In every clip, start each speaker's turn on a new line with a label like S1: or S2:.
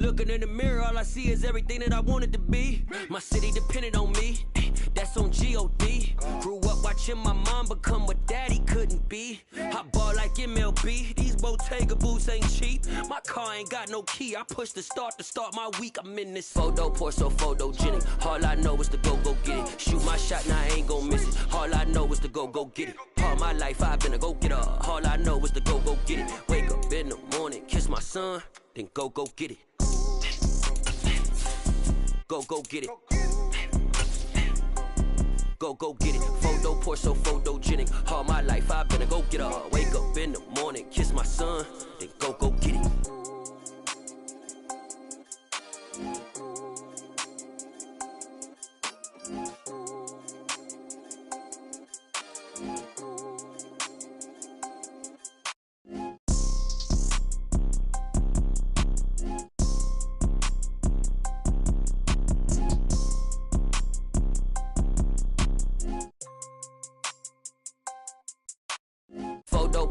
S1: Looking in the mirror, all I see is everything that I wanted to be. My city depended on me, that's on G.O.D. Grew up watching my mom become what daddy couldn't be. I ball like MLB, these Bottega boots ain't cheap. My car ain't got no key, I push the start to start my week. I'm in this photo, pour so photogenic. All I know is to go get it. Shoot my shot, now I ain't gon' miss it. All I know is to go get it. All my life I've been a go-getter. All I know is to go get it. Wake up in the morning, kiss my son, then go get it. Go get it. Go get it. Photo pour so photogenic. All my life I've been a go-getter. Wake up in the morning, kiss my son, then go get it.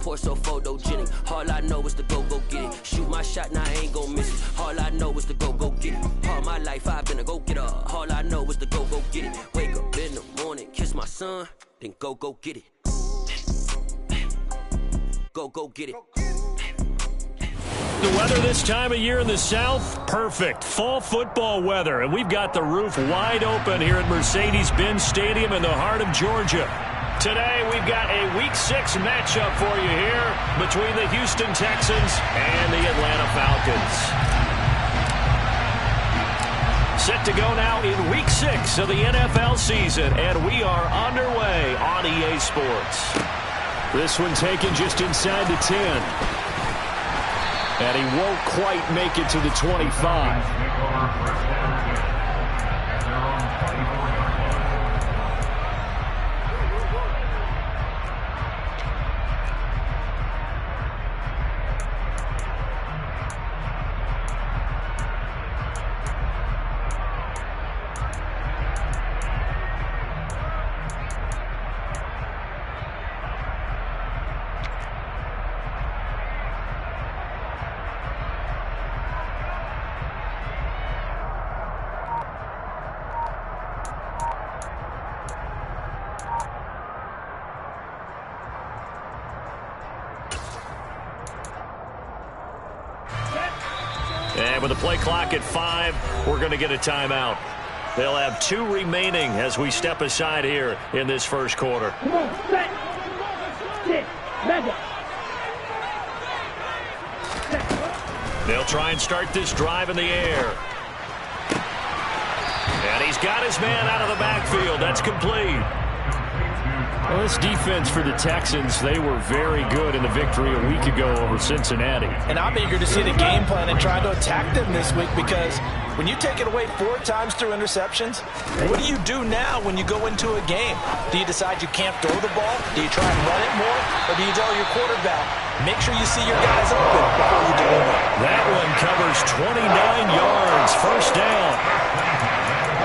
S1: Pour so photogenic. All I know is to go get it. Shoot my shot, now I ain't gon' miss it. All I know is to go get it. All my life I've been a go-getter. All I know is to go get it. Wake up in the morning, kiss my son, then go get it. Go get it.
S2: The weather this time of year in the South, perfect. Fall football weather, and we've got the roof wide open here at Mercedes-Benz Stadium in the heart of Georgia. Today, we've got a Week 6 matchup for you here between the Houston Texans and the Atlanta Falcons. Set to go now in Week 6 of the NFL season, and we are underway on EA Sports. This one taken just inside the 10. And he won't quite make it to the 25. And with the play clock at 5, we're going to get a timeout. They'll have 2 remaining as we step aside here in this first quarter.
S3: Come on, set. Sit. Mega.
S2: They'll try and start this drive in the air. And he's got his man out of the backfield. That's complete.
S4: Well, this defense for the Texans, they were very good in the victory a week ago over Cincinnati.
S5: And I'm eager to see the game plan and try to attack them this week, because when you take it away 4 times through interceptions, what do you do now when you go into a game? Do you decide you can't throw the ball? Do you try and run it more? Or do you tell your quarterback, make sure you see your guys open before you deliver?
S2: That one covers 29 yards. First down.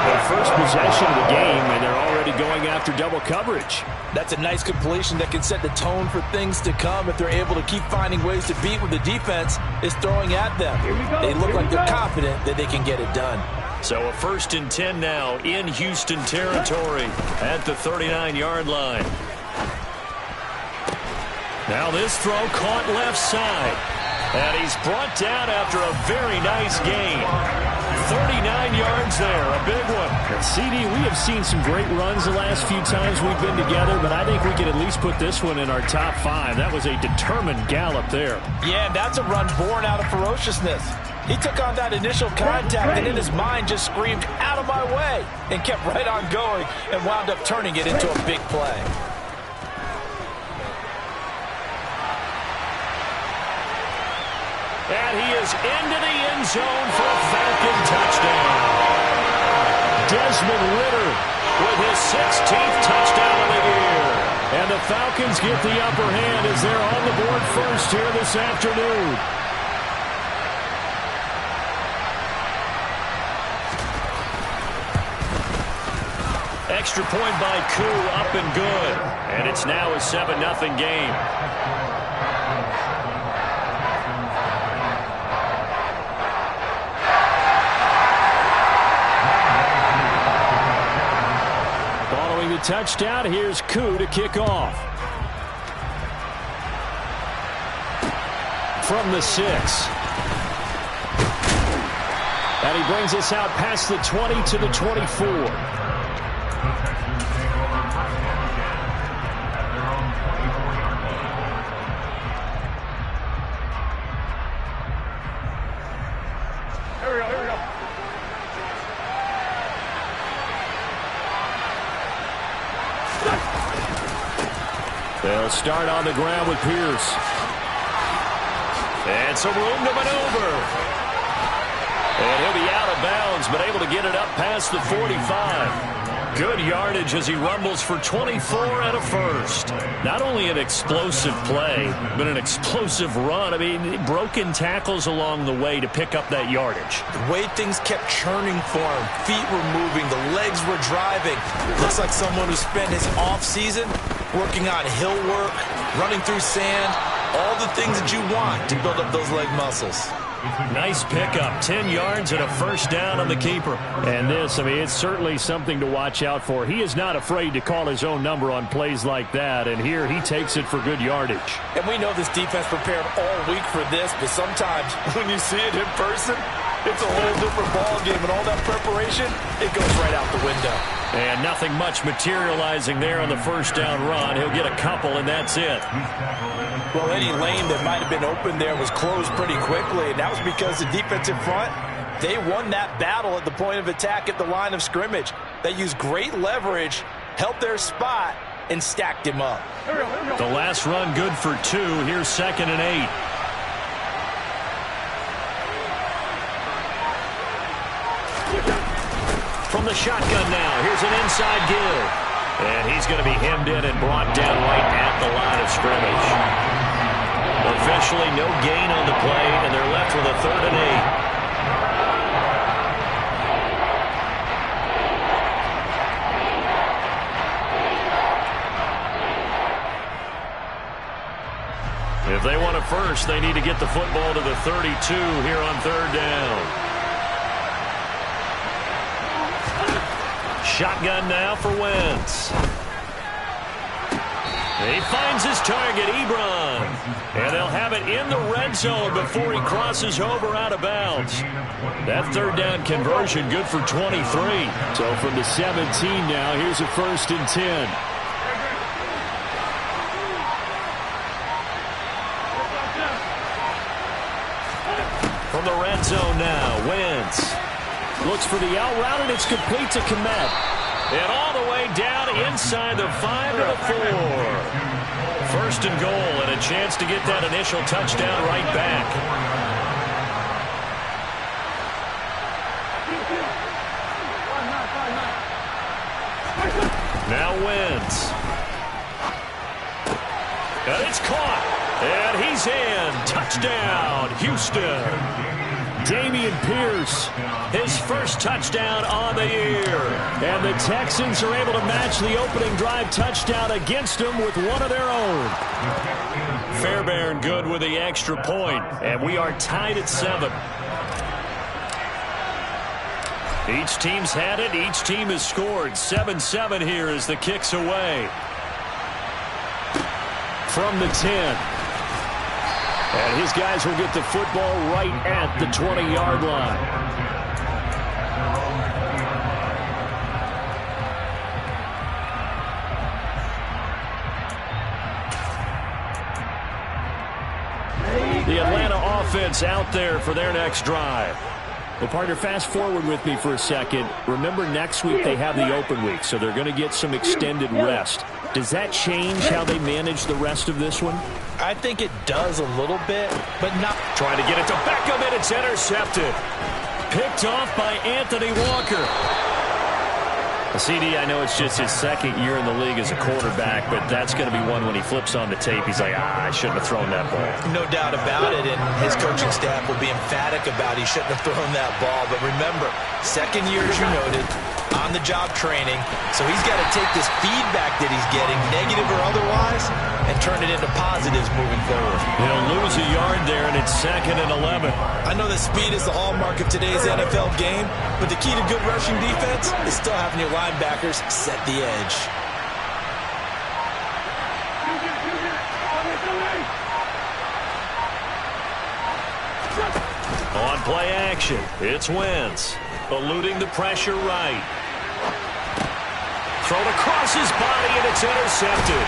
S4: Their first possession of the game, and they're already going after double coverage.
S5: That's a nice completion that can set the tone for things to come if they're able to keep finding ways to beat what the defense is throwing at them. They look like they're confident that they can get it done.
S2: So a 1st and 10 now in Houston territory at the 39-yard line. Now this throw caught left side. And he's brought down after a very nice gain. 39 yards there, a big one.
S4: And CD, we have seen some great runs the last few times we've been together, but I think we can at least put this one in our top 5. That was a determined gallop there.
S5: Yeah, that's a run born out of ferociousness. He took on that initial contact and in his mind just screamed, "Out of my way," and kept right on going and wound up turning it into a big play.
S2: And he is into the end zone for a Falcon touchdown. Desmond Ridder with his 16th touchdown of the year. And the Falcons get the upper hand as they're on the board first here this afternoon. Extra point by Koo, up and good. And it's now a 7-0 game.
S4: touchdown. Here's Koo to kick off. From the 6. And he brings us out past the 20 to the 24. They'll start on the ground with Pierce. And some room to maneuver. And he'll be out of bounds, but able to get it up past the 45. Good yardage as he rumbles for 24 and a first. Not only an explosive play, but an explosive run. I mean, broken tackles along the way to pick up that yardage.
S5: The way things kept churning for him. Feet were moving. The legs were driving. Looks like someone who spent his offseason working on hill work, running through sand, all the things that you want to build up those leg muscles.
S4: Nice pickup, 10 yards and a first down on the keeper. And this, I mean, it's certainly something to watch out for. He is not afraid to call his own number on plays like that, and here he takes it for good yardage.
S5: And we know this defense prepared all week for this, but sometimes when you see it in person, it's a whole different ball game, and all that preparation, it goes right out the window.
S4: And nothing much materializing there on the first down run. He'll get a couple, and that's it.
S5: Well, any lane that might have been open there was closed pretty quickly, and that was because the defensive front, they won that battle at the point of attack at the line of scrimmage. They used great leverage, held their spot, and stacked him up.
S4: The last run good for 2. Here's 2nd and 8. From the shotgun now, here's an inside give. And he's going to be hemmed in and brought down right at the line of scrimmage. Officially no gain on the play, and they're left with a 3rd and 8. If they want a first, they need to get the football to the 32 here on 3rd down. Shotgun now for Wentz. He finds his target, Ebron. And they'll have it in the red zone before he crosses over out of bounds. That 3rd down conversion good for 23. So from the 17 now, here's a 1st and 10. From the red zone now, Wentz. Looks for the out route, and it's complete to Kmet. And all the way down inside the 5 to the 4. 1st and goal, and a chance to get that initial touchdown right back. Now Wentz. And it's caught. And he's in. Touchdown, Houston. Dameon Pierce, his first touchdown on the year. And the Texans are able to match the opening drive touchdown against them with one of their own. Fairbairn good with the extra point, and we are tied at 7. Each team's had it. Each team has scored. 7-7 here as the kick's away. From the 10. And his guys will get the football right at the 20-yard line. The Atlanta offense out there for their next drive. Well, partner, fast forward with me for a second. Remember, next week they have the open week, so they're going to get some extended rest. Does that change how they manage the rest of this one?
S5: I think it does a little bit, but not.
S4: Trying to get it to Beckham, and it's intercepted. Picked off by Anthony Walker. CD, I know it's just his 2nd year in the league as a quarterback, but that's going to be one when he flips on the tape. He's like, I shouldn't have thrown that ball.
S5: No doubt about it, and his coaching staff will be emphatic about he shouldn't have thrown that ball. But remember, 2nd year, as you noted, on-the-job training, so he's got to take this feedback that he's getting, negative or otherwise, and turn it into positives moving forward.
S4: He'll lose a yard there, and it's 2nd and 11.
S5: I know that speed is the hallmark of today's NFL game, but the key to good rushing defense is still having your linebackers set the edge.
S2: On play action, it's Wentz. Eluding the pressure right. Thrown across his body, and it's intercepted.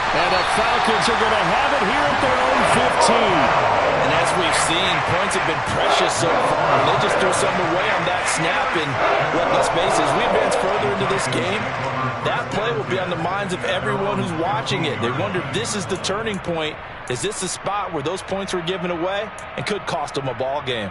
S2: And the Falcons are going to have it here at their own 15.
S5: And as we've seen, points have been precious so far. They just threw something away on that snap. And let's face it, as we advance further into this game, that play will be on the minds of everyone who's watching it. They wonder if this is the turning point. Is this the spot where those points were given away and could cost them a ball game?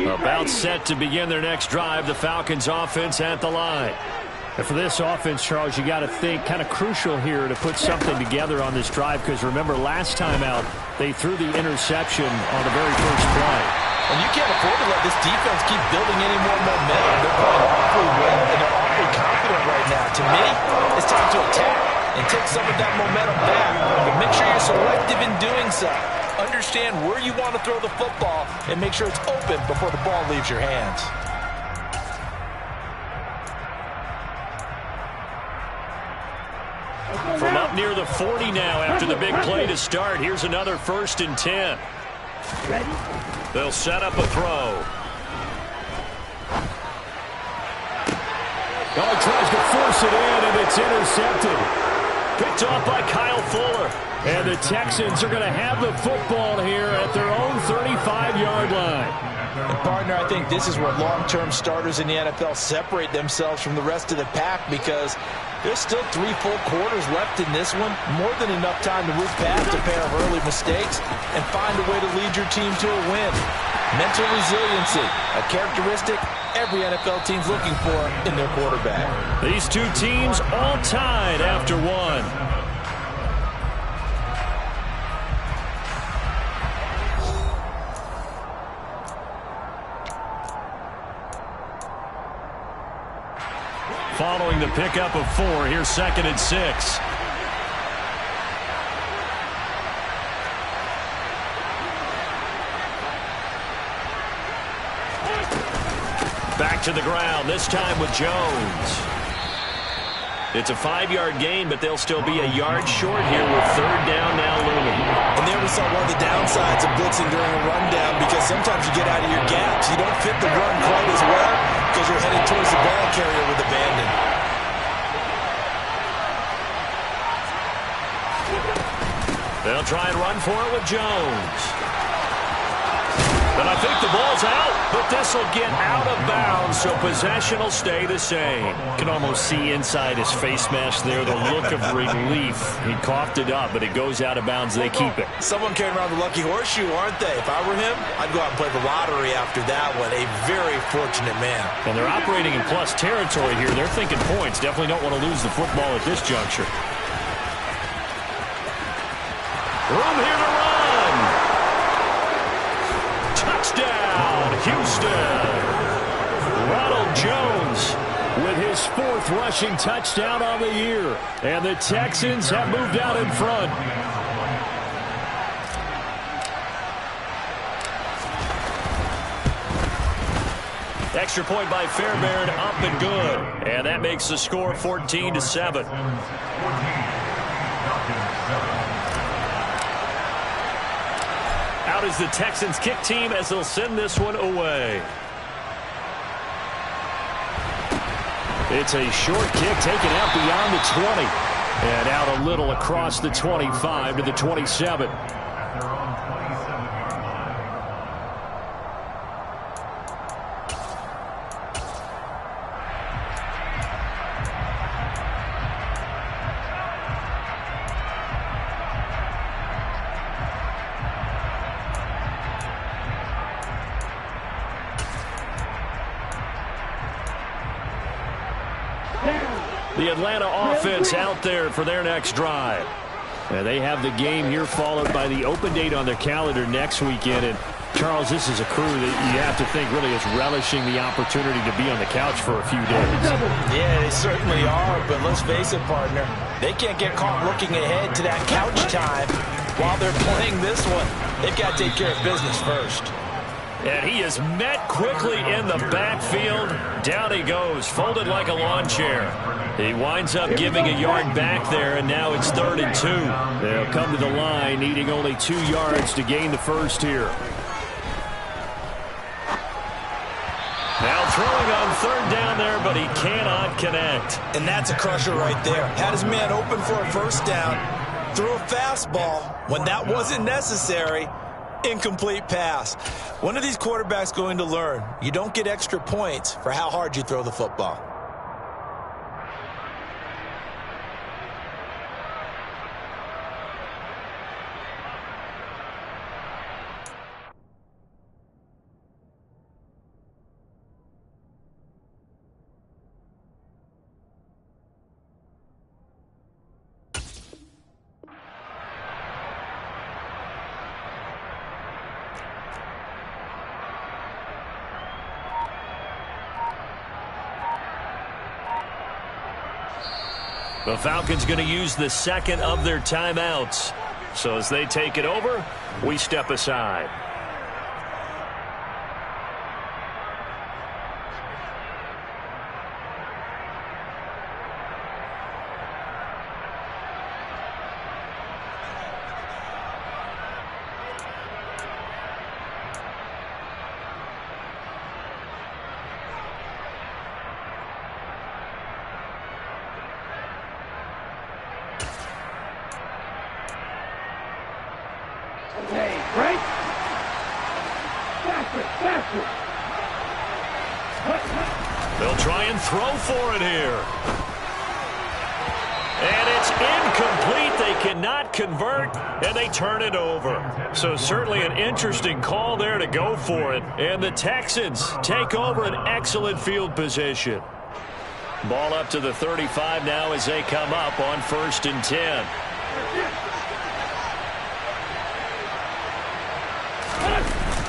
S2: About set to begin their next drive, the Falcons offense at the line.
S4: And for this offense, Charles, you got to think kind of crucial here to put something together on this drive, because remember last time out they threw the interception on the very first play.
S5: And you can't afford to let this defense keep building any more momentum. They're playing awfully well, and they're awfully confident right now. To me, it's time to attack and take some of that momentum back. But make sure you're selective in doing so. Understand where you want to throw the football and make sure it's open before the ball leaves your hands.
S2: From up near the 40 now after the big play to start. Here's another 1st and 10. They'll set up a throw.
S4: Oh, tries to force it in, and it's intercepted.
S2: Picked off by Kyle Fuller.
S4: And the Texans are going to have the football here at their own 35-yard line.
S5: And partner, I think this is where long-term starters in the NFL separate themselves from the rest of the pack, because there's still 3 full quarters left in this one. More than enough time to move past a pair of early mistakes and find a way to lead your team to a win. Mental resiliency, a characteristic every NFL team's looking for in their quarterback.
S2: These two teams all tied after one. Following the pickup of 4, here's 2nd and 6. Back to the ground, this time with Jones. It's a 5-yard gain, but they'll still be a yard short here with 3rd down now looming.
S5: And there we saw one of the downsides of blitzing during a rundown, because sometimes you get out of your gaps. You don't fit the run quite as well because you're headed towards the ball carrier with abandon.
S2: They'll try and run for it with Jones. And I think the ball's out, but this will get out of bounds, so possession will stay the same.
S4: Can almost see inside his face mask there the look of relief. He coughed it up, but it goes out of bounds. They keep it.
S5: Someone carrying around the lucky horseshoe, aren't they? If I were him, I'd go out and play the lottery after that one. A very fortunate man.
S4: And they're operating in plus territory here. They're thinking points. Definitely don't want to lose the football at this juncture.
S2: Room here to run. Touchdown, Houston.
S4: Ronald Jones with his 4th rushing touchdown on the year. And the Texans have moved out in front.
S2: Extra point by Fairbairn, up and good. And that makes the score 14-7. Out is the Texans kick team as they'll send this one away.
S4: It's a short kick taken out beyond the 20. And out a little across the 25 to the 27.
S2: The Atlanta offense out there for their next drive.
S4: And they have the game here followed by the open date on their calendar next weekend. And Charles, this is a crew that you have to think really is relishing the opportunity to be on the couch for a few days.
S5: Yeah, they certainly are, but let's face it, partner. They can't get caught looking ahead to that couch time while they're playing this one. They've got to take care of business first.
S2: And he is met quickly in the backfield. Down he goes, folded like a lawn chair. He winds up giving a yard back there, and now it's 3rd and 2. They'll come to the line, needing only 2 yards to gain the first here. Now throwing on 3rd down there, but he cannot connect.
S5: And that's a crusher right there. Had his man open for a first down, threw a fastball when that wasn't necessary. Incomplete pass. When are these quarterbacks going to learn? You don't get extra points for how hard you throw the football.
S2: The Falcons going to use the second of their timeouts. So as they take it over, we step aside.
S3: Hey, Frank! Faster!
S2: They'll try and throw for it here. And it's incomplete. They cannot convert, and they turn it over. So certainly an interesting call there to go for it. And the Texans take over an excellent field position. Ball up to the 35 now as they come up on 1st and 10.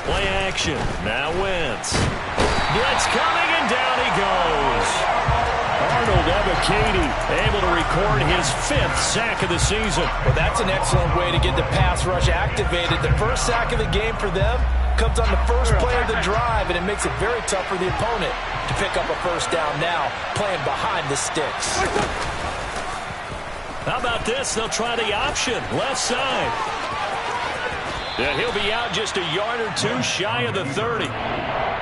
S2: Play action. Now Wentz. Blitz coming, and down he goes. Arnold Ebiketie able to record his 5th sack of the season.
S5: Well, that's an excellent way to get the pass rush activated. The first sack of the game for them comes on the first play of the drive, and it makes it very tough for the opponent to pick up a first down now, playing behind the sticks.
S2: How about this? They'll try the option. Left side. And he'll be out just a yard or 2 shy of the 30.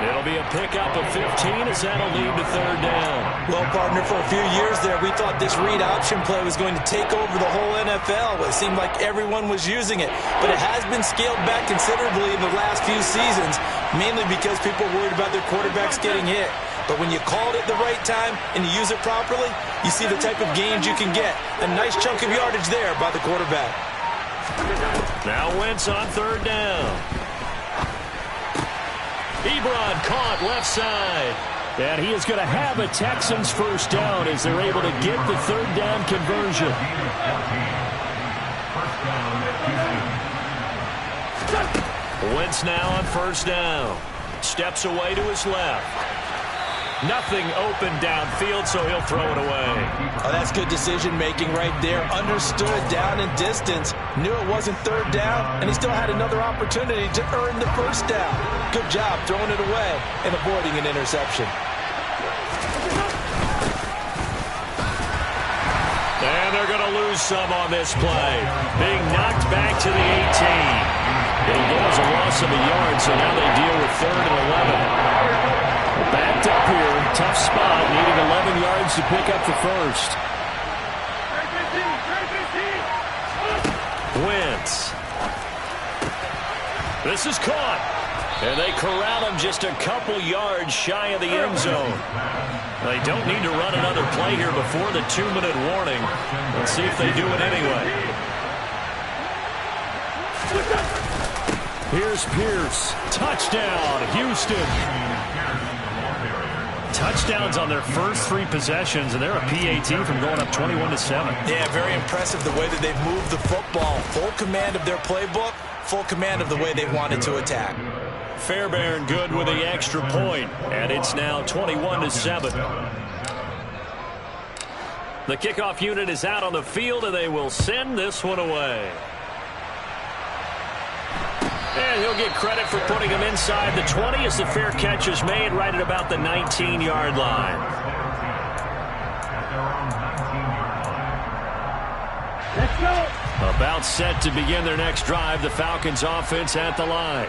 S2: It'll be a pickup of 15 as that'll lead to 3rd down.
S5: Well, partner, for a few years there, we thought this read option play was going to take over the whole NFL. It seemed like everyone was using it. But it has been scaled back considerably in the last few seasons, mainly because people are worried about their quarterbacks getting hit. But when you call it at the right time and you use it properly, you see the type of gains you can get. A nice chunk of yardage there by the quarterback.
S2: Now Wentz on 3rd down. Ebron caught left side. And he is going to have a Texans first down as they're able to get the 3rd down conversion. Wentz now on 1st down. Steps away to his left. Nothing open downfield, so he'll throw it away.
S5: Oh, that's good decision-making right there. Understood down and distance. Knew it wasn't 3rd down, and he still had another opportunity to earn the first down. Good job throwing it away and avoiding an interception.
S2: And they're going to lose some on this play. Being knocked back to the 18. It'll go as a loss of a yard, so now they deal with 3rd and 11. Backed up here, tough spot, needing 11 yards to pick up the first. Wentz. This is caught. And they corral him just a couple yards shy of the end zone. They don't need to run another play here before the 2-minute warning. Let's see if they do it anyway. Here's Pierce. Touchdown, Houston. Touchdowns on their first 3 possessions, and they're a PAT from going up 21-7.
S5: Yeah, very impressive the way that they've moved the football. Full command of their playbook, full command of the way they wanted to attack.
S2: Fairbairn good with the extra point, and it's now 21-7. The kickoff unit is out on the field, and they will send this one away. And he'll get credit for putting him inside the 20 as the fair catch is made right at about the 19-yard line.
S3: Let's go.
S2: About set to begin their next drive, the Falcons offense at the line.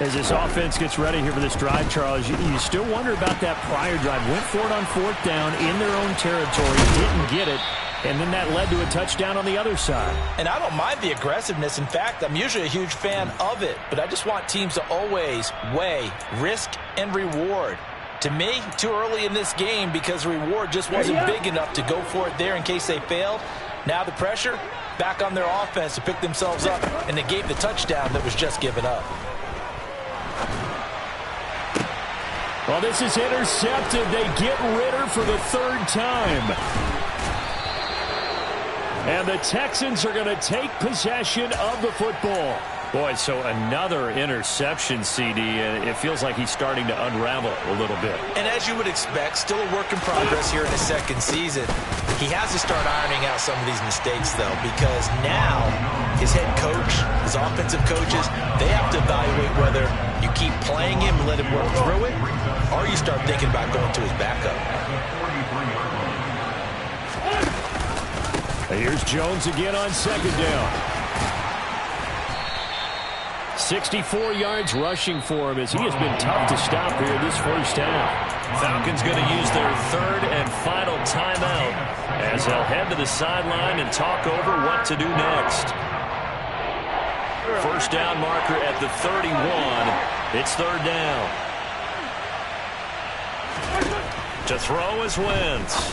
S2: As this offense gets ready here for this drive, Charles, you still wonder about that prior drive. Went for it on 4th down in their own territory, didn't get it, and then that led to a touchdown on the other side.
S5: And I don't mind the aggressiveness. In fact, I'm usually a huge fan of it, but I just want teams to always weigh risk and reward. To me, too early in this game because reward just wasn't big enough to go for it there in case they failed. Now the pressure back on their offense to pick themselves up, and they gave the touchdown that was just given up.
S2: Well, this is intercepted. They get Ritter for the 3rd time. And the Texans are going to take possession of the football. Boy, so another interception, CD, and it feels like he's starting to unravel a little bit.
S5: And as you would expect, still a work in progress here in his 2nd season. He has to start ironing out some of these mistakes, though, because now his head coach, his offensive coaches, they have to evaluate whether you keep playing him and let him work through it, or you start thinking about going to his backup.
S2: Here's Jones again on 2nd down. 64 yards rushing for him as he has been tough to stop here this first half. Falcons going to use their 3rd and final timeout as they'll head to the sideline and talk over what to do next. First down marker at the 31. It's 3rd down. To throw is Wentz.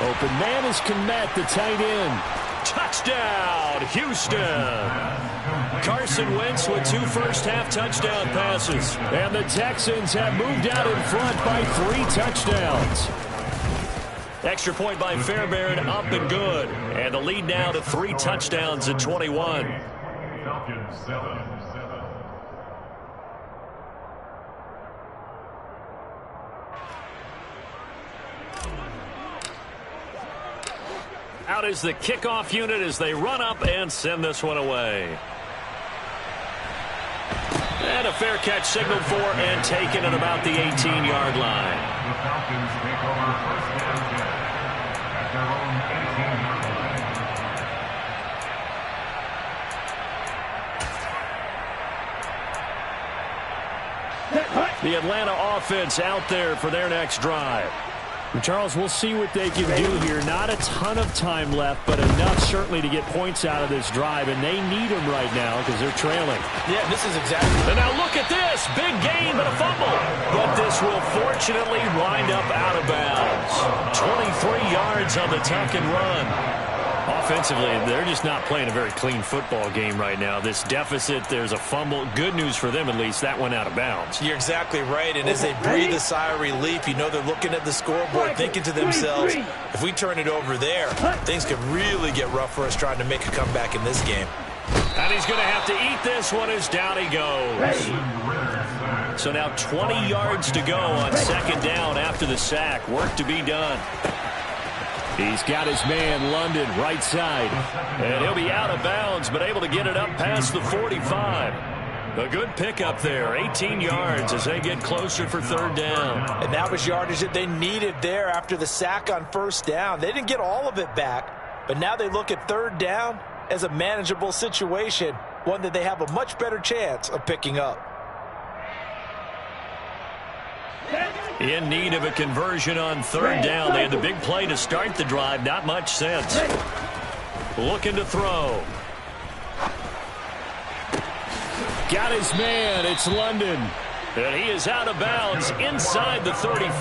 S2: Open man is Kmet, the tight end. Touchdown, Houston. Carson Wentz with 2 first-half touchdown passes. And the Texans have moved out in front by 3 touchdowns. Extra point by Fairbairn, up and good. And the lead now to 3 touchdowns at 21.
S6: Falcons 7.
S2: Out is the kickoff unit as they run up and send this one away. And a fair catch signaled for and taken at about the 18-yard line.
S6: The Falcons take over 1st and 10 at their own 18-yard line.
S2: The Atlanta offense out there for their next drive. And Charles, we'll see what they can do here. Not a ton of time left, but enough certainly to get points out of this drive, and they need them right now because they're trailing.
S5: Yeah, this is exactly.
S2: And now look at this. Big gain, but a fumble. But this will fortunately wind up out of bounds. 23 yards on the tuck and run. Offensively, they're just not playing a very clean football game right now. This deficit, there's a fumble. Good news for them, at least. That went out of bounds.
S5: You're exactly right. And as they breathe a sigh of relief, you know they're looking at the scoreboard, thinking to themselves, if we turn it over there, things could really get rough for us trying to make a comeback in this game.
S2: And he's going to have to eat this one as down he goes. So now 20 yards to go on 2nd down after the sack. Work to be done. He's got his man, London, right side. And he'll be out of bounds, but able to get it up past the 45. A good pickup there, 18 yards as they get closer for 3rd down.
S5: And that was yardage that they needed there after the sack on 1st down. They didn't get all of it back, but now they look at 3rd down as a manageable situation, one that they have a much better chance of picking up.
S2: In need of a conversion on 3rd down. They had the big play to start the drive. Not much sense. Looking to throw. Got his man. It's London. And he is out of bounds inside the 35.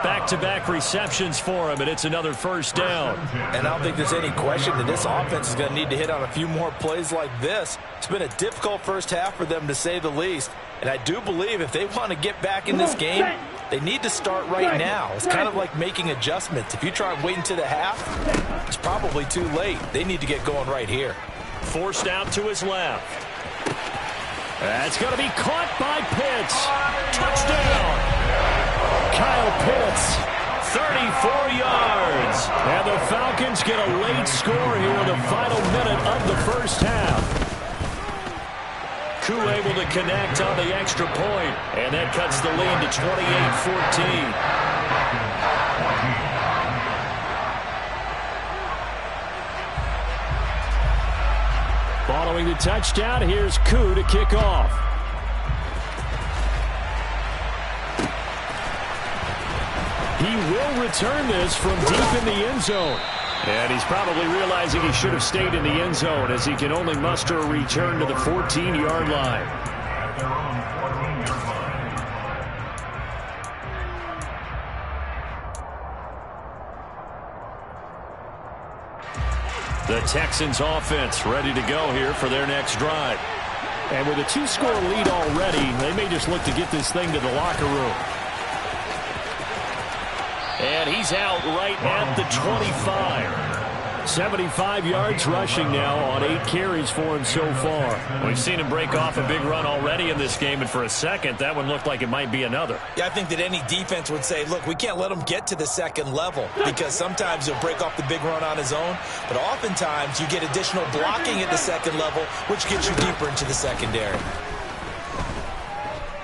S2: Back-to-back receptions for him, and it's another 1st down.
S5: And I don't think there's any question that this offense is going to need to hit on a few more plays like this. It's been a difficult first half for them, to say the least. And I do believe if they want to get back in this game, they need to start right now. It's kind of like making adjustments. If you try and wait until the half, it's probably too late. They need to get going right here.
S2: Forced out to his left. That's going to be caught by Pitts. Touchdown. Kyle Pitts, 34 yards. And the Falcons get a late score here in the final minute of the first half. Koo able to connect on the extra point, and that cuts the lead to 28-14. Following the touchdown, here's Koo to kick off. He will return this from deep in the end zone. And he's probably realizing he should have stayed in the end zone as he can only muster a return to the 14-yard line.
S6: At their own 14-yard line.
S2: The Texans offense ready to go here for their next drive. And with a 2-score lead already, they may just look to get this thing to the locker room. And he's out right at the 25. 75 yards rushing now on 8 carries for him so far. We've seen him break off a big run already in this game, and for a second, that one looked like it might be another.
S5: Yeah, I think that any defense would say, look, we can't let him get to the second level because sometimes he'll break off the big run on his own, but oftentimes you get additional blocking at the second level, which gets you deeper into the secondary.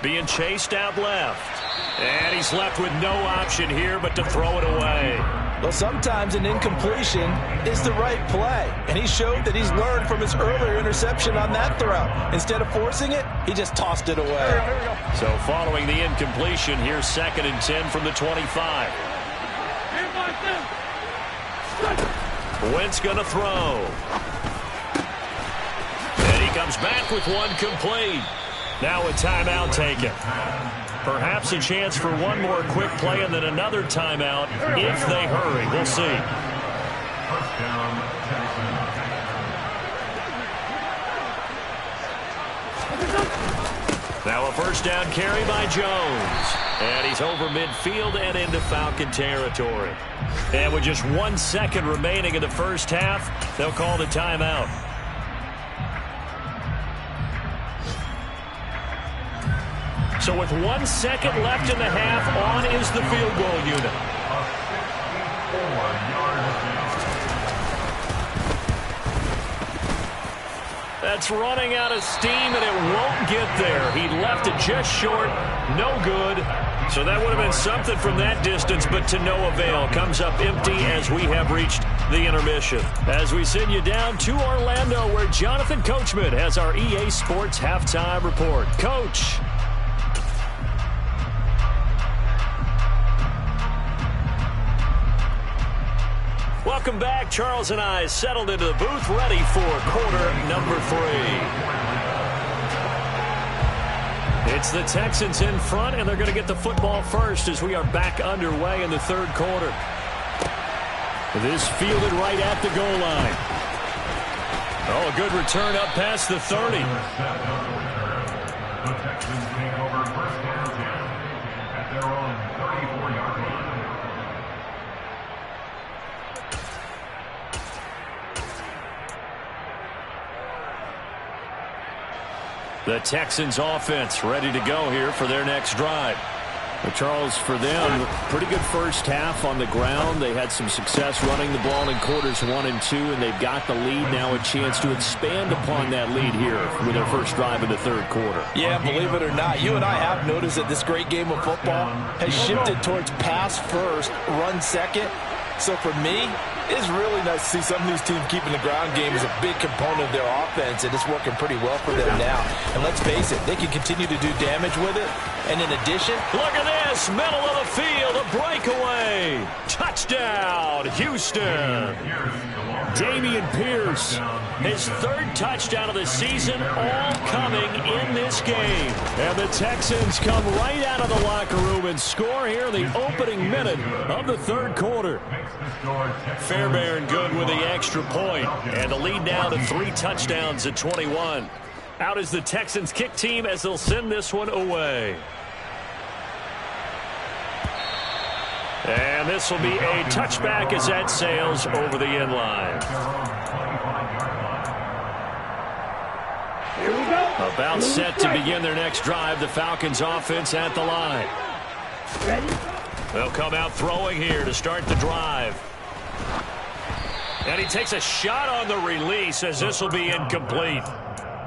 S2: Being chased out left. And he's left with no option here but to throw it away.
S5: Well, sometimes an incompletion is the right play, and he showed that he's learned from his earlier interception on that throw. Instead of forcing it, he just tossed it away.
S2: So following the incompletion, here's 2nd and 10 from the 25. Wentz gonna throw. And he comes back with one complete. Now a timeout taken. Perhaps a chance for one more quick play and then another timeout if they hurry. We'll see.
S6: Touchdown, Texans.
S2: Now a first down carry by Jones. And he's over midfield and into Falcon territory. And with just 1 second remaining in the first half, they'll call the timeout. So with 1 second left in the half, on is the field goal unit. That's running out of steam, and it won't get there. He left it just short. No good. So that would have been something from that distance, but to no avail. Comes up empty as we have reached the intermission. As we send you down to Orlando, where Jonathan Coachman has our EA Sports Halftime Report. Coach. Welcome back. Charles and I settled into the booth, ready for quarter number 3. It's the Texans in front, and they're going to get the football first as we are back underway in the third quarter. This fielded right at the goal line. Oh, a good return up past the 30.
S6: The Texans take over first and 10 at their own 34-yard line.
S2: The Texans offense ready to go here for their next drive. Well, Charles, for them, pretty good first half on the ground. They had some success running the ball in quarters 1 and 2, and they've got the lead now, a chance to expand upon that lead here with their first drive in the third quarter.
S5: Yeah, believe it or not, you and I have noticed that this great game of football has shifted towards pass first, run second. So for me, it's really nice to see some of these teams keeping the ground game as a big component of their offense, and it's working pretty well for them now. And let's face it, they can continue to do damage with it. And in addition,
S2: look at this, middle of the field, a breakaway. Touchdown, Houston. Dameon Pierce, his 3rd touchdown of the season, all coming in this game. And the Texans come right out of the locker room and score here in the opening minute of the third quarter. Fairbairn good with the extra point, and the lead now to 3 touchdowns at 21. Out is the Texans kick team as they'll send this one away. And this will be a touchback as that sails over the end line.
S3: Here we go.
S2: About set to begin their next drive, the Falcons offense at the line.
S3: Ready?
S2: They'll come out throwing here to start the drive. And he takes a shot on the release as this will be incomplete.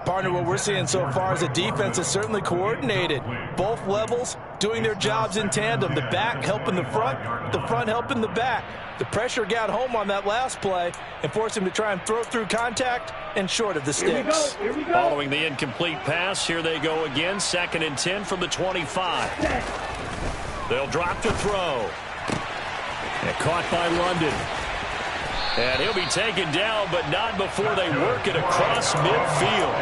S5: Partner, what we're seeing so far is the defense is certainly coordinated. Both levels doing their jobs in tandem. The back helping the front helping the back. The pressure got home on that last play and forced him to try and throw through contact and short of the sticks.
S3: Here we go.
S2: Following the incomplete pass, here they go again. 2nd and 10 from the 25. They'll drop to throw. And caught by London. And he'll be taken down, but not before they work it across midfield.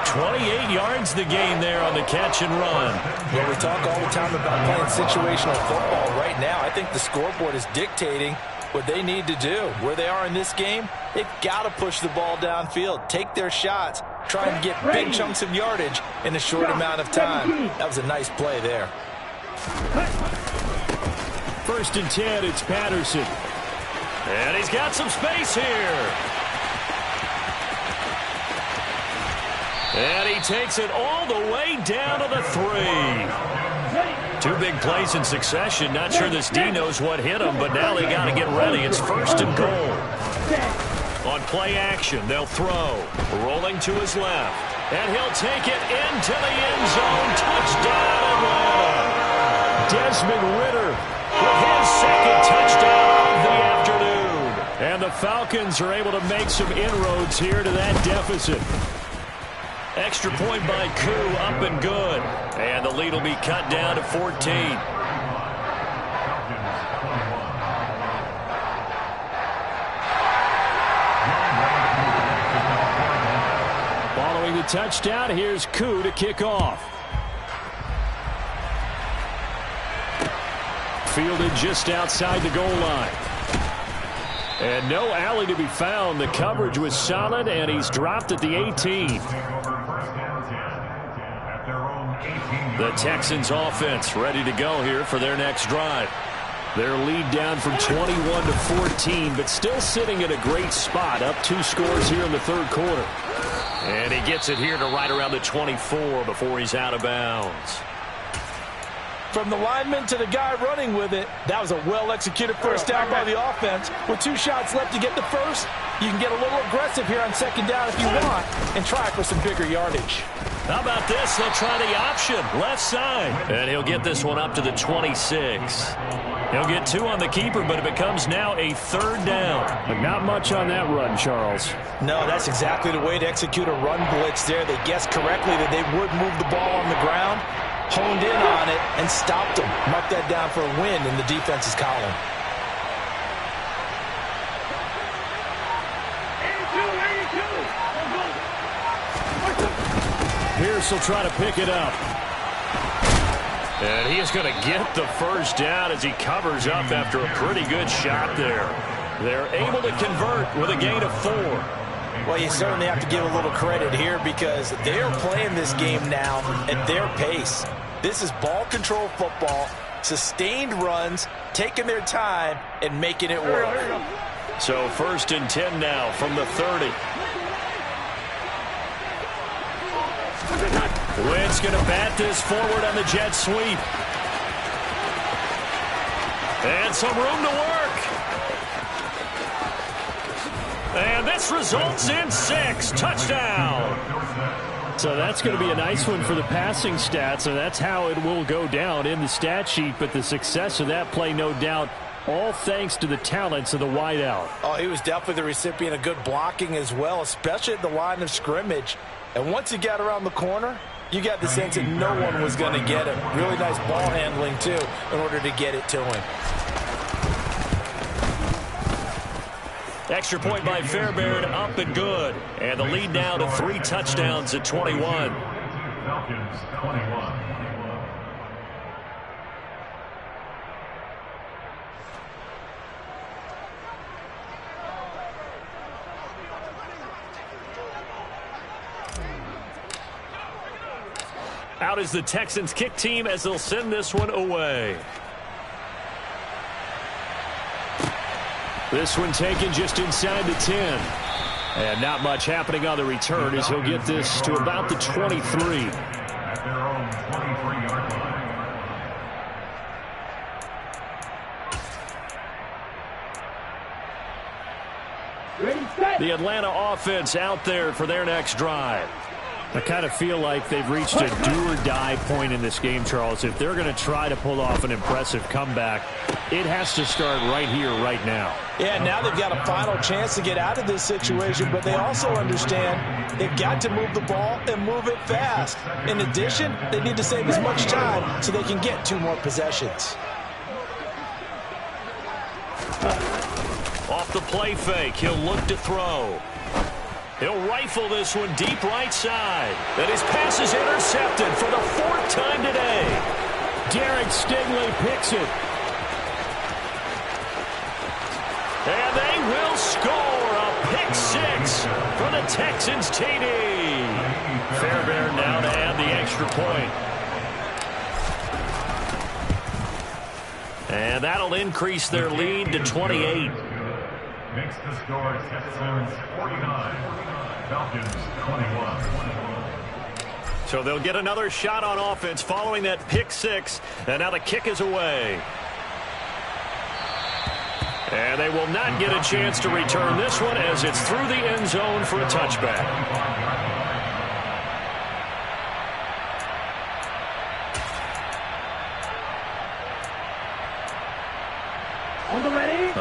S2: 28 yards the gain there on the catch and run.
S5: Well, we talk all the time about playing situational football. Right now, I think the scoreboard is dictating what they need to do. Where they are in this game, they've got to push the ball downfield, take their shots, try and get big chunks of yardage in a short amount of time. That was a nice play there.
S2: 1st and 10, it's Patterson. And he's got some space here. And he takes it all the way down to the 3. 2 big plays in succession. Not sure this D knows what hit him, but now they got to get ready. It's 1st and goal. On play action, they'll throw. Rolling to his left. And he'll take it into the end zone. Touchdown, Atlanta. Desmond Ridder with his 2nd touchdown of the afternoon. And the Falcons are able to make some inroads here to that deficit. Extra point by Koo, up and good. And the lead will be cut down to 14. Following the touchdown, here's Koo to kick off. Fielded just outside the goal line. And no alley to be found. The coverage was solid, and he's dropped at the 18. The Texans offense ready to go here for their next drive. Their lead down from 21 to 14, but still sitting at a great spot, up 2 scores here in the 3rd quarter. And he gets it here to right around the 24 before he's out of bounds.
S5: From the lineman to the guy running with it, that was a well-executed first down by the offense. With 2 shots left to get the first, you can get a little aggressive here on 2nd down if you want and try for some bigger yardage.
S2: How about this? They'll try the option, left side. And he'll get this one up to the 26. He'll get 2 on the keeper, but it becomes now a 3rd down.
S4: But not much on that run, Charles.
S5: No, that's exactly the way to execute a run blitz there. They guessed correctly that they would move the ball on the ground, honed in on it, and stopped them. Mark that down for a win in the defense's column.
S2: Pierce will try to pick it up. And he is going to get the first down as he covers up after a pretty good shot there. They're able to convert with a gain of 4.
S5: Well, you certainly have to give a little credit here because they're playing this game now at their pace. This is ball control football, sustained runs, taking their time, and making it work.
S2: So 1st and 10 now from the 30. Wentz going to bat this forward on the jet sweep. And some room to work. And this results in 6. Touchdown.
S4: So that's going to be a nice one for the passing stats, and that's how it will go down in the stat sheet. But the success of that play, no doubt, all thanks to the talents of the wideout.
S5: Oh, he was definitely the recipient of good blocking as well, especially at the line of scrimmage. And once he got around the corner, you got the sense that no one was going to get him. Really nice ball handling, too, in order to get it to him.
S2: Extra point by Fairbairn, up and good. And the lead now to 3 touchdowns at 21.
S6: Falcons 21.
S2: Out is the Texans kick team as they'll send this one away. This one taken just inside the 10. And not much happening on the return as he'll get this to about the 23.
S6: At their own 23-yard line.
S3: Ready, set.
S2: The Atlanta offense out there for their next drive. I kind of feel like they've reached a do-or-die point in this game, Charles. If they're going to try to pull off an impressive comeback, it has to start right here, right now.
S5: Yeah, now they've got a final chance to get out of this situation, but they also understand they've got to move the ball and move it fast. In addition, they need to save as much time so they can get 2 more possessions.
S2: Off the play fake, he'll look to throw. He'll rifle this one deep right side. And his pass is intercepted for the 4th time today. Derek Stingley picks it. And they will score a pick 6 for the Texans TD. Fairbairn now to add the extra point. And that'll increase their lead to 28.
S6: Makes the score Texans 49, Falcons 21.
S2: So they'll get another shot on offense following that pick 6. And now the kick is away. And they will not get a chance to return this one as it's through the end zone for a touchback.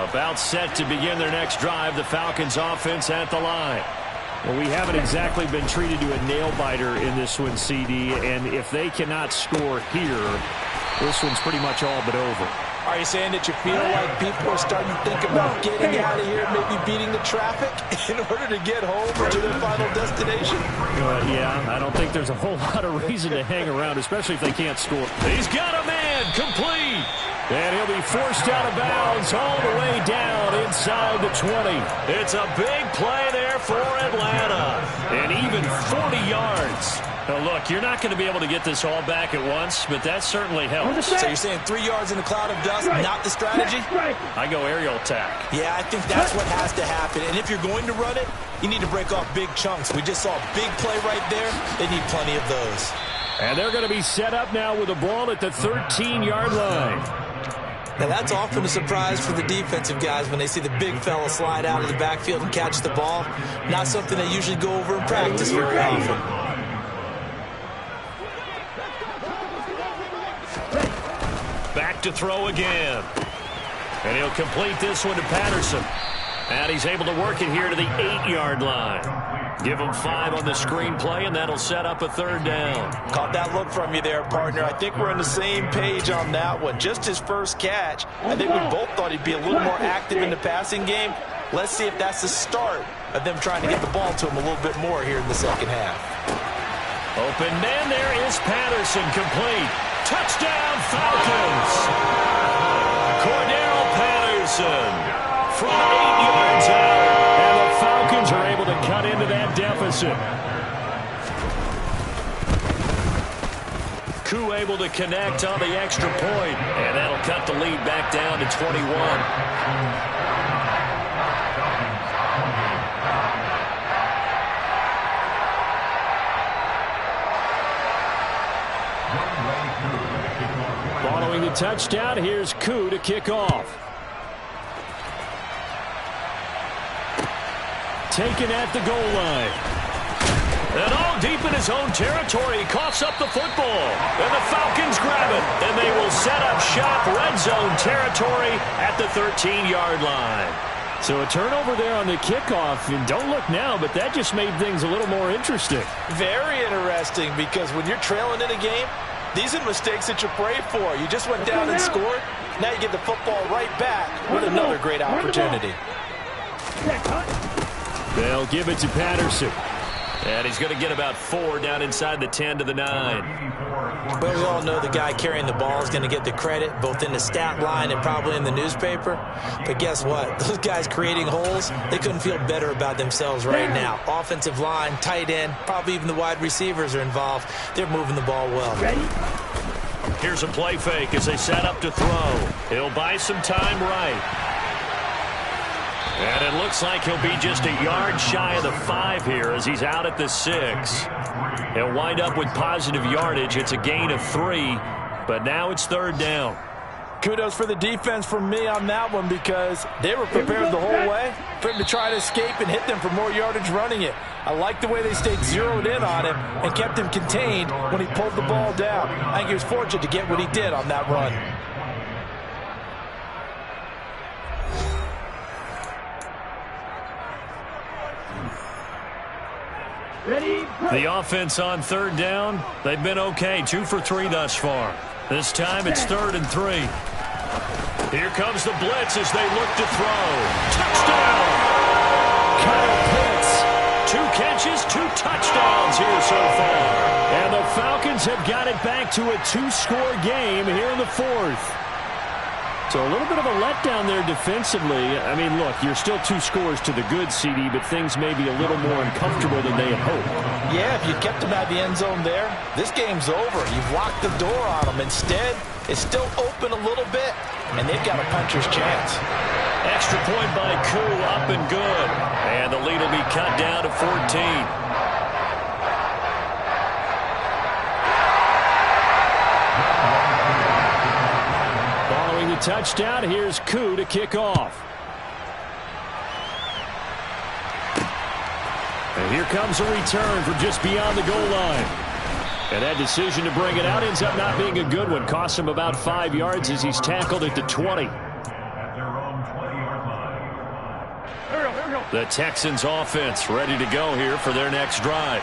S2: About set to begin their next drive, the Falcons offense at the line. Well, we haven't exactly been treated to a nail-biter in this one, CD, and if they cannot score here, this one's pretty much all but over.
S5: Are you saying that you feel like people are starting to think about getting out of here, maybe beating the traffic in order to get home or to their final destination?
S2: Yeah, I don't think there's a whole lot of reason to hang around, especially if they can't score. He's got a man, complete. And he'll be forced out of bounds all the way down inside the 20. It's a big play there for Atlanta. And even 40 yards. Now, look, you're not going to be able to get this all back at once, but that certainly helps.
S5: So you're saying 3 yards in a cloud of dust, not the strategy?
S2: I go aerial attack.
S5: Yeah, I think that's what has to happen. And if you're going to run it, you need to break off big chunks. We just saw a big play right there. They need plenty of those.
S2: And they're going to be set up now with the ball at the 13-yard line.
S5: Now, that's often a surprise for the defensive guys when they see the big fella slide out of the backfield and catch the ball. Not something they usually go over in practice very often.
S2: Back to throw again. And he'll complete this one to Patterson. And he's able to work it here to the 8-yard line. Give him 5 on the screenplay, and that'll set up a 3rd down.
S5: Caught that look from you there, partner. I think we're on the same page on that one. Just his first catch. I think we both thought he'd be a little more active in the passing game. Let's see if that's the start of them trying to get the ball to him a little bit more here in the second half.
S2: Open man, there is Patterson, complete. Touchdown, Falcons! Cordero Patterson from 8 yards out, and the Falcons are able to cut into that deficit. Koo able to connect on the extra point, and that'll cut the lead back down to 21. Following the touchdown, here's Koo to kick off. Taken at the goal line. And all deep in his own territory, he coughs up the football. And the Falcons grab it. And they will set up shop, red zone territory at the 13-yard line. So a turnover there on the kickoff. And don't look now, but that just made things a little more interesting.
S5: Very interesting, because when you're trailing in a game, these are mistakes that you pray for. You just went down and scored. Now you get the football right back with another great opportunity.
S2: They'll give it to Patterson. And he's going to get about 4 down inside the 10 to the 9.
S5: Well, we all know the guy carrying the ball is going to get the credit, both in the stat line and probably in the newspaper. But guess what? Those guys creating holes, they couldn't feel better about themselves right now. Offensive line, tight end, probably even the wide receivers are involved. They're moving the ball well.
S2: Here's a play fake as they set up to throw. He'll buy some time right. And it looks like he'll be just a yard shy of the 5 here as he's out at the 6. He'll wind up with positive yardage. It's a gain of 3, but now it's 3rd down.
S5: Kudos for the defense from me on that one because they were prepared the whole way for him to try to escape and hit them for more yardage running it. I like the way they stayed zeroed in on him and kept him contained when he pulled the ball down. I think he was fortunate to get what he did on that run.
S2: The offense on third down, they've been okay. 2 for 3 thus far. This time it's 3rd and 3. Here comes the blitz as they look to throw. Touchdown! Kyle Pitts. 2 catches, 2 touchdowns here so far. And the Falcons have got it back to a 2-score game here in the 4th. So a little bit of a letdown there defensively. I mean, look, you're still 2 scores to the good, CD, but things may be a little more uncomfortable than they had hoped. Yeah, if you kept them out of the end zone there, this game's over. You've locked the door on them. Instead, it's still open a little bit, and they've got a puncher's chance. Extra point by Koo, up and good. And the lead will be cut down to 14. The touchdown, here's Koo to kick off. And here comes a return from just beyond the goal line. And that decision to bring it out ends up not being a good one. Costs him about 5 yards as he's tackled at the 20.
S6: At their own 20-yard line.
S2: The Texans offense ready to go here for their next drive.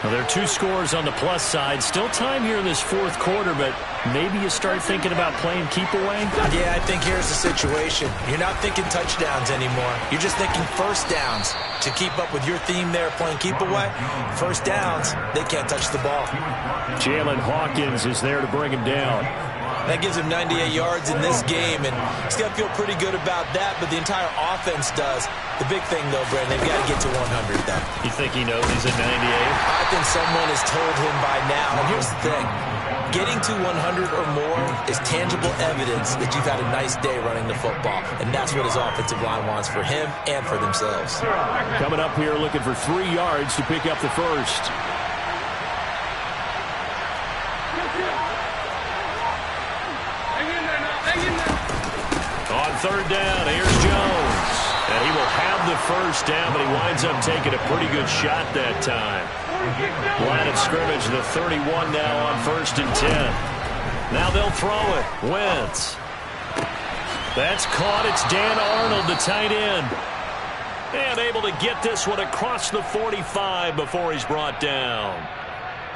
S2: Well, there are 2 scores on the plus side. Still time here in this 4th quarter, but maybe you start thinking about playing keep away?
S5: Yeah, I think here's the situation. You're not thinking touchdowns anymore. You're just thinking first downs. To keep up with your theme there, playing keep away, first downs, they can't touch the ball.
S2: Jalen Hawkins is there to bring him down.
S5: That gives him 98 yards in this game, and he's got to feel pretty good about that, but the entire offense does. The big thing, though, Brandon, they've got to get to 100, though.
S2: You think he knows he's at 98?
S5: I think someone has told him by now. And here's the thing. Getting to 100 or more is tangible evidence that you've had a nice day running the football, and that's what his offensive line wants for him and for themselves.
S2: Coming up here looking for 3 yards to pick up the first. On third down, here's Jones. And he will have the first down, but he winds up taking a pretty good shot that time. Line of scrimmage, the 31 now on 1st and 10. Now they'll throw it. Wentz. That's caught. It's Dan Arnold, the tight end. And able to get this one across the 45 before he's brought down.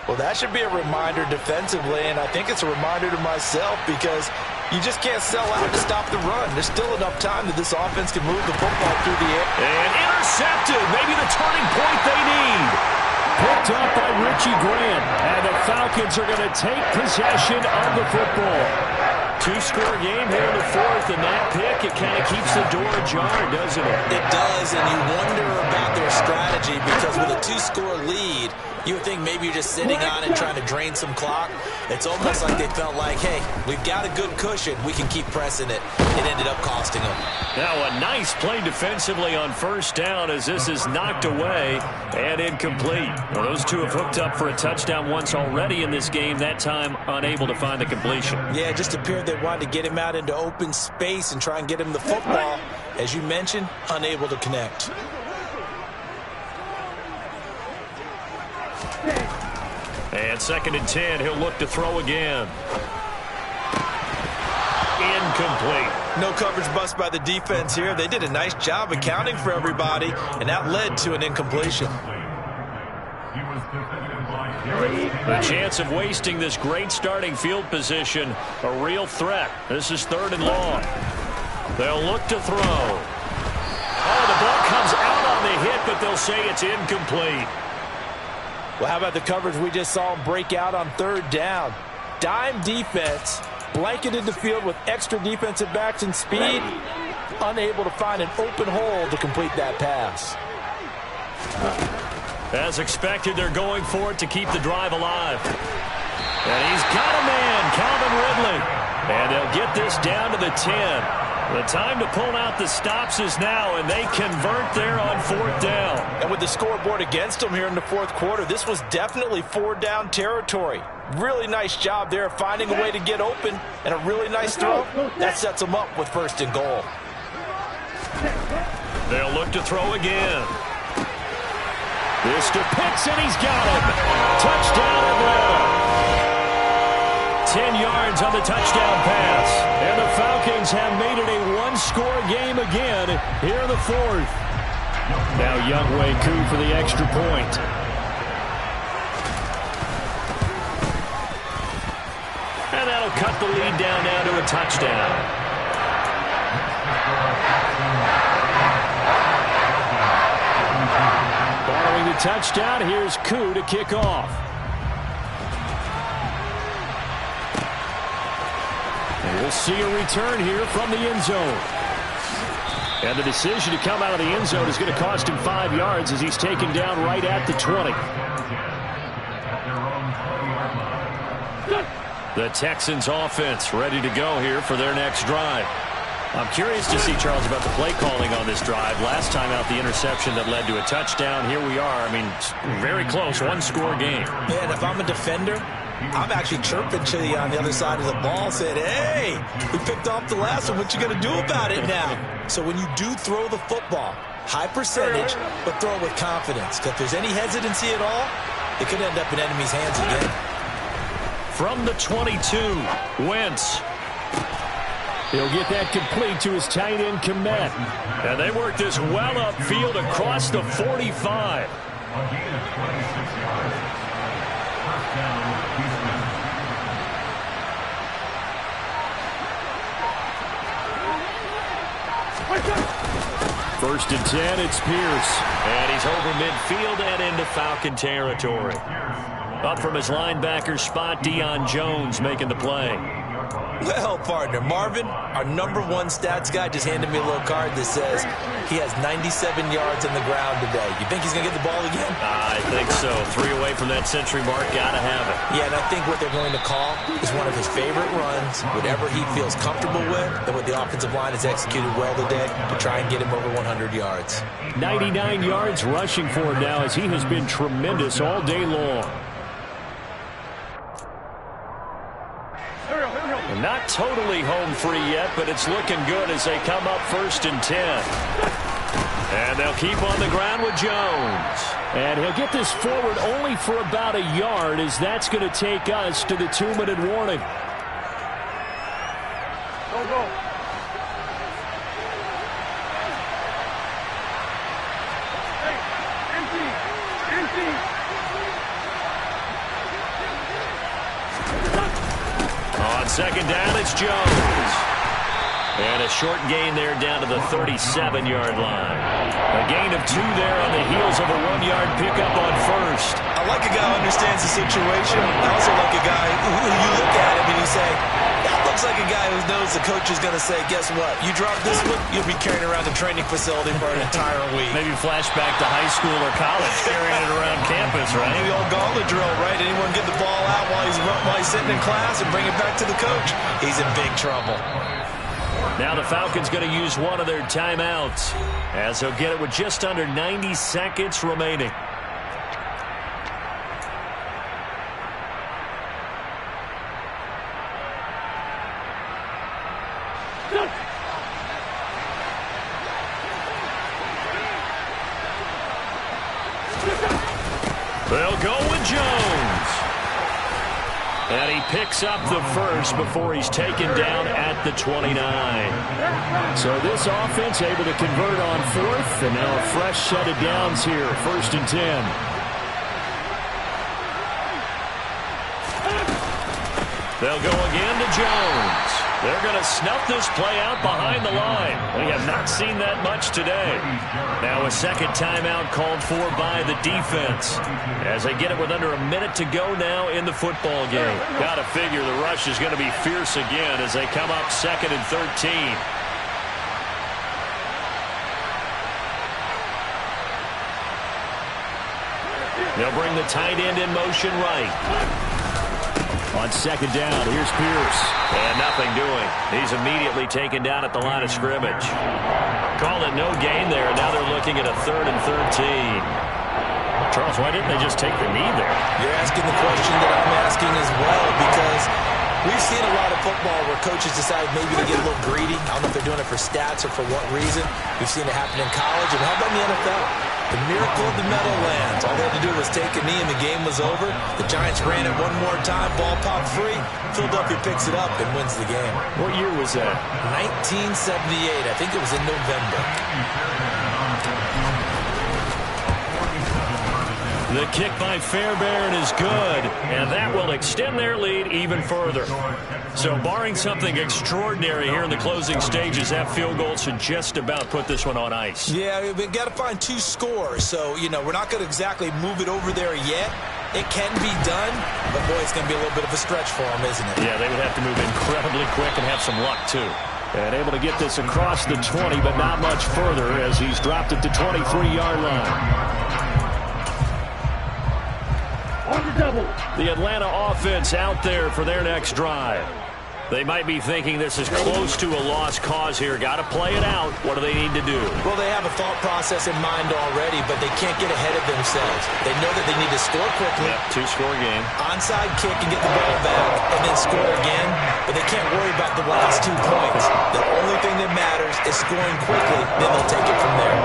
S5: Well, that should be a reminder defensively, and I think it's a reminder to myself because you just can't sell out to stop the run. There's still enough time that this offense can move the football through the air.
S2: And intercepted. Maybe the turning point they need. Picked up by Richie Grant. And the Falcons are going to take possession of the football. 2-score game here in the 4th, and that pick, it kind of keeps the door ajar, doesn't it?
S5: It does, and you wonder about their strategy because with a 2-score lead, you would think maybe you're just sitting on it trying to drain some clock. It's almost like they felt like, hey, we've got a good cushion. We can keep pressing it. It ended up costing them.
S2: Now a nice play defensively on first down as this is knocked away and incomplete. Well, those two have hooked up for a touchdown once already in this game, that time unable to find the completion.
S5: Yeah, it just appeared they wanted to get him out into open space and try and get him the football. As you mentioned, unable to connect.
S2: And 2nd and 10, he'll look to throw again. Incomplete.
S5: No coverage bust by the defense here. They did a nice job accounting for everybody, and that led to an incompletion.
S2: The chance of wasting this great starting field position, a real threat. This is 3rd and long. They'll look to throw. Oh, the ball comes out on the hit, but they'll say it's incomplete.
S5: Well, how about the coverage we just saw him break out on 3rd down? Dime defense, blanketed the field with extra defensive backs and speed, unable to find an open hole to complete that pass.
S2: As expected, they're going for it to keep the drive alive. And he's got a man, Calvin Ridley. And they'll get this down to the 10. The time to pull out the stops is now, and they convert there on 4th down.
S5: And with the scoreboard against them here in the 4th quarter, this was definitely 4-down territory. Really nice job there finding a way to get open, and a really nice throw. That sets them up with 1st and goal.
S2: They'll look to throw again. This to Pitts, and he's got him. Touchdown, Atlanta. 10 yards on the touchdown pass. And the Falcons have made it a one-score game again here in the 4th. Now Younghoe Koo for the extra point. And that'll cut the lead down now to a touchdown. Following the touchdown, here's Koo to kick off. And we'll see a return here from the end zone. And the decision to come out of the end zone is going to cost him 5 yards as he's taken down right at the 20. The Texans offense ready to go here for their next drive. I'm curious to see, Charles, about the play calling on this drive. Last time out, the interception that led to a touchdown. Here we are. I mean, very close, one-score game.
S5: Yeah, and if I'm a defender, I'm actually chirping to you on the other side of the ball, saying, hey, we picked off the last one. What you going to do about it now? So when you do throw the football, high percentage, but throw it with confidence. Because if there's any hesitancy at all, it could end up in enemy's hands again.
S2: From the 22, Wentz. He'll get that complete to his tight end, Kmet. And they work this well upfield across the 45. First and 10, it's Pierce. And he's over midfield and into Falcon territory. Up from his linebacker spot, Deion Jones making the play.
S5: Well, partner, Marvin, our #1 stats guy, just handed me a little card that says he has 97 yards on the ground today. You think he's going to get the ball again?
S2: I think so. 3 away from that century mark. Got to have it.
S5: Yeah, and I think what they're going to call is one of his favorite runs, whatever he feels comfortable with, and what the offensive line has executed well today to try and get him over 100 yards.
S2: 99 yards rushing for him now as he has been tremendous all day long. Not totally home free yet, but it's looking good as they come up 1st and 10. And they'll keep on the ground with Jones. And he'll get this forward only for about a yard, as that's going to take us to the 2-minute warning.
S3: Go. Hey, empty.
S2: On 2nd down, it's Jones. And a short gain there down to the 37-yard line. A gain of 2 there on the heels of a 1-yard pickup on 1st.
S5: I like a guy who understands the situation. I also like a guy who you look at him and you say, that looks like a guy who knows the coach is going to say, guess what? You drop this one, you'll be carrying around the training facility for an entire week.
S2: Maybe flashback to high school or college, carrying it around campus, right?
S5: Maybe old gauntlet drill, right? Anyone get the ball out while he's sitting in class and bring it back to the coach? He's in big trouble.
S2: Now the Falcons going to use one of their timeouts, as they'll get it with just under 90 seconds remaining. They'll go with Jones. And he picks up the first before he's taken down at the 29. So this offense able to convert on 4th, and now a fresh set of downs here, 1st and 10. They'll go again to Jones. They're going to snuff this play out behind the line. We have not seen that much today. Now a second timeout called for by the defense, as they get it with under a minute to go now in the football game. Got to figure the rush is going to be fierce again as they come up 2nd and 13. They'll bring the tight end in motion right. On second down, here's Pierce. And nothing doing. He's immediately taken down at the line of scrimmage. Call it no gain there. Now they're looking at a 3rd and 13. Charles, why didn't they just take the knee there?
S5: You're asking the question that I'm asking as well, because we've seen a lot of football where coaches decide maybe to get a little greedy. I don't know if they're doing it for stats or for what reason. We've seen it happen in college, and how about in the NFL? The miracle of the medal lands. All they had to do was take a knee and the game was over. The Giants ran it one more time, ball popped free. Philadelphia picks it up and wins the game.
S2: What year was that?
S5: 1978. I think it was in November.
S2: The kick by Fairbairn is good, and that will extend their lead even further. So barring something extraordinary here in the closing stages, that field goal should just about put this one on ice.
S5: Yeah, we've got to find 2 scores. So, we're not going to exactly move it over there yet. It can be done, but, boy, it's going to be a little bit of a stretch for them, isn't it?
S2: Yeah, they would have to move incredibly quick and have some luck, too. And able to get this across the 20, but not much further as he's dropped at the 23-yard line. The Atlanta offense out there for their next drive. They might be thinking this is close to a lost cause here. Got to play it out. What do they need to do?
S5: Well, they have a thought process in mind already, but they can't get ahead of themselves. They know that they need to score quickly.
S2: Yep, 2-score game.
S5: Onside kick and get the ball back, and then score again. But they can't worry about the last 2 points. The only thing that matters is scoring quickly. Then they'll take it from there.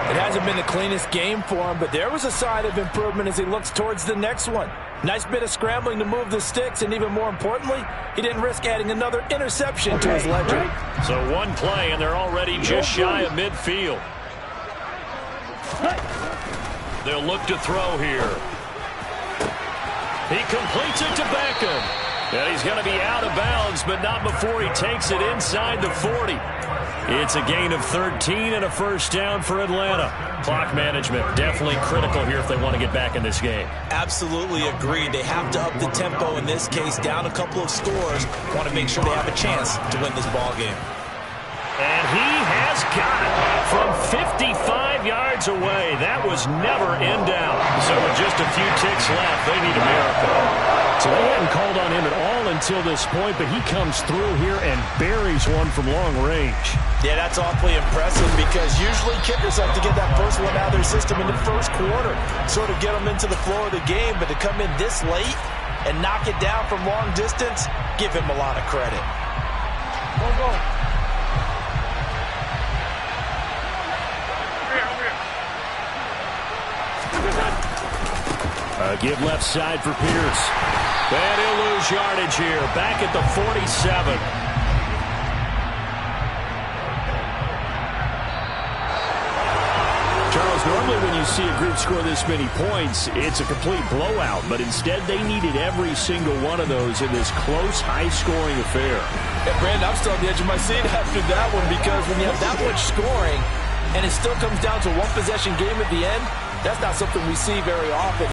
S5: It hasn't been the cleanest game for him, but there was a sign of improvement as he looks towards the next one. Nice bit of scrambling to move the sticks, and even more importantly, he didn't risk adding another interception to his ledger.
S2: So one play, and they're already just shy of midfield. They'll look to throw here. He completes it to Beckham. And he's going to be out of bounds, but not before he takes it inside the 40. It's a gain of 13 and a first down for Atlanta. Clock management definitely critical here if they want to get back in this game.
S5: Absolutely agreed. They have to up the tempo in this case, down a couple of scores. Want to make sure they have a chance to win this ball game.
S2: And he has got it from 55 yards away. That was never in doubt. So with just a few ticks left, they need a miracle. So they hadn't called on him at all until this point, but he comes through here and buries one from long range.
S5: Yeah, that's awfully impressive because usually kickers have to get that first one out of their system in the first quarter, sort of get them into the flow of the game, but to come in this late and knock it down from long distance, give him a lot of credit.
S3: Go.
S2: Give left side for Pierce. And he'll lose yardage here. Back at the 47. Charles, normally when you see a group score this many points, it's a complete blowout. But instead, they needed every single one of those in this close, high-scoring affair.
S5: Yeah, Brandon, I'm still on the edge of my seat after that one because when you have that much scoring and it still comes down to a one-possession game at the end, that's not something we see very often.